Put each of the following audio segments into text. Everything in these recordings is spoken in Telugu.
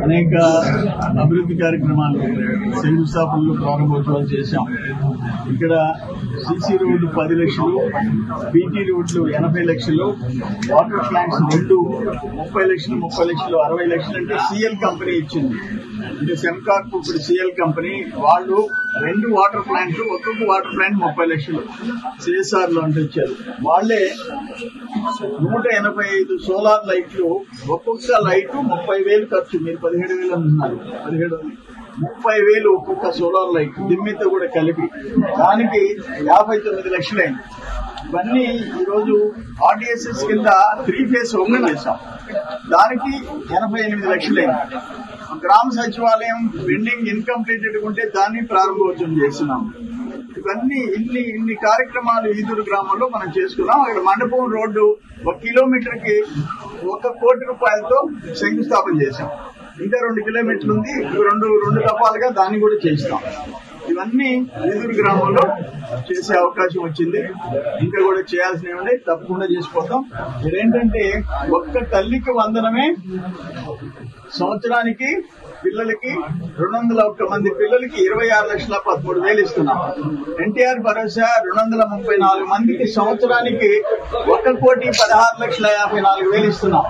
అనేక అభివృద్ధి కార్యక్రమాలు శంకుస్థాపనలు ప్రారంభోత్సవాలు చేశాం. ఇక్కడ సిసి రోడ్డు 10 లక్షలు, బీటీ రోడ్లు 80 లక్షలు, వాటర్ ప్లాంట్స్ 2 30 లక్షలు, 30 లక్షలు, 60 లక్షలు అంటే సిఎల్ కంపెనీ ఇచ్చింది. అంటే సెమ్కార్ప్ ఇప్పుడు సిఎల్ కంపెనీ వాళ్ళు 2 వాటర్ ప్లాంట్లు, ఒక్కొక్క వాటర్ ప్లాంట్ 30 లక్షలు సిఎస్ఆర్ లో అంటే ఇచ్చారు. వాళ్లే 185 సోలార్ లైట్లు, ఒక్కొక్క లైట్ 30,000 ఖర్చు. మీరు 17,000 అంటున్నారు, 30,000 ఒక్కొక్క సోలార్ లైట్ దిమ్మితో కూడా కలిపి, దానికి 59 లక్షలైంది. ఇవన్నీ ఈరోజు ఆర్డిఎస్ఎస్ కింద 3 ఫేజ్ ఓపెన్ చేశాం, దానికి 88 లక్షలైంది. గ్రామ సచివాలయం పెండింగ్ ఇన్కంప్లీటెడ్ ఉంటే దాన్ని ప్రారంభోత్సవం చేస్తున్నాం. ఇవన్నీ ఇన్ని కార్యక్రమాలు ఈదూరు గ్రామంలో మనం చేసుకున్నాం. అక్కడ మండపం రోడ్డు 1 కిలోమీటర్ కి 1 కోటి రూపాయలతో శంకుస్థాపన చేశాం. ఇంకా 2 కిలోమీటర్లు ఉంది, రెండు దఫాలుగా దాన్ని కూడా చేస్తాం. ఇవన్నీ ఈదూరు గ్రామంలో చేసే అవకాశం వచ్చింది. ఇంకా కూడా చేయాల్సినవి ఉన్నాయి, తప్పకుండా చేసిపోతాం. ఇదేంటంటే ఒక్క తల్లికి వందనమే సంవత్సరానికి పిల్లలకి 201 మంది పిల్లలకి 26,13,000 ఇస్తున్నాం. ఎన్టీఆర్ భరోసా 234 మందికి సంవత్సరానికి 1,16,54,000 ఇస్తున్నాం.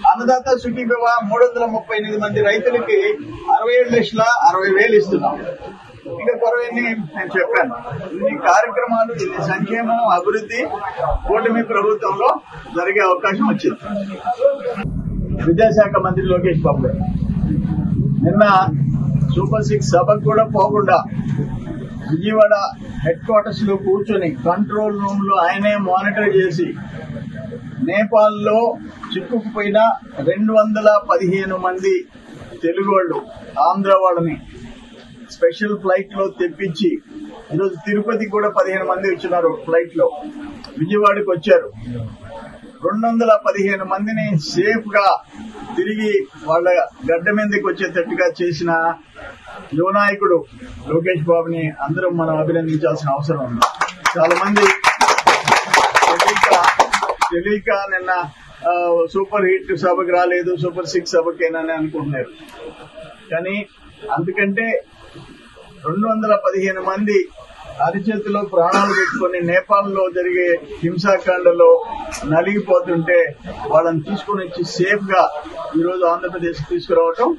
అన్నదాత సుఖీభవ 338 మంది రైతులకి 67,60,000 ఇస్తున్నాం. ఇంకా కొరవన్నీ నేను చెప్పాను. ఇన్ని కార్యక్రమాలు, ఇన్ని సంక్షేమం, అభివృద్ధి కూటమి ప్రభుత్వంలో జరిగే అవకాశం వచ్చింది. విద్యాశాఖ మంత్రి లోకేష్ బాబు గారు నిన్న సూపర్ 6 సభకు కూడా పోకుండా విజయవాడ హెడ్ క్వార్టర్స్ లో కూర్చొని కంట్రోల్ రూమ్ లో ఆయనే మానిటర్ చేసి నేపాల్ లో చిక్కుకుపోయిన 215 మంది తెలుగు వాళ్ళు, ఆంధ్ర వాళ్ళని స్పెషల్ ఫ్లైట్ లో తెప్పించి ఈరోజు తిరుపతికి కూడా 15 మంది వచ్చినారు ఫ్లైట్ లో, విజయవాడకి వచ్చారు. 215 మందిని సేఫ్ గా తిరిగి వాళ్ళ గడ్డ మీదకి వచ్చేటట్టుగా చేసిన యువ నాయకుడు లోకేష్ బాబుని అందరం మనం అభినందించాల్సిన అవసరం ఉంది. చాలా మంది తెలియక నిన్న సూపర్ హిట్ సభకు రాలేదు, సూపర్ 6 సభకేనని అనుకుంటున్నారు. కానీ అందుకంటే 215 మంది అరిచేతిలో ప్రాణాలు పెట్టుకుని నేపాల్ లో జరిగే హింసాకాండలో నలిగిపోతుంటే వాళ్ళని తీసుకుని వచ్చి సేఫ్ గా ఈరోజు ఆంధ్రప్రదేశ్ తీసుకురావటం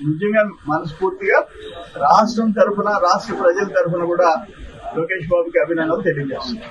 నిజంగా మనస్ఫూర్తిగా రాష్ట్రం తరఫున, రాష్ట్ర ప్రజల తరఫున కూడా లోకేష్ బాబుకి అభినందనలు తెలియజేస్తున్నాం.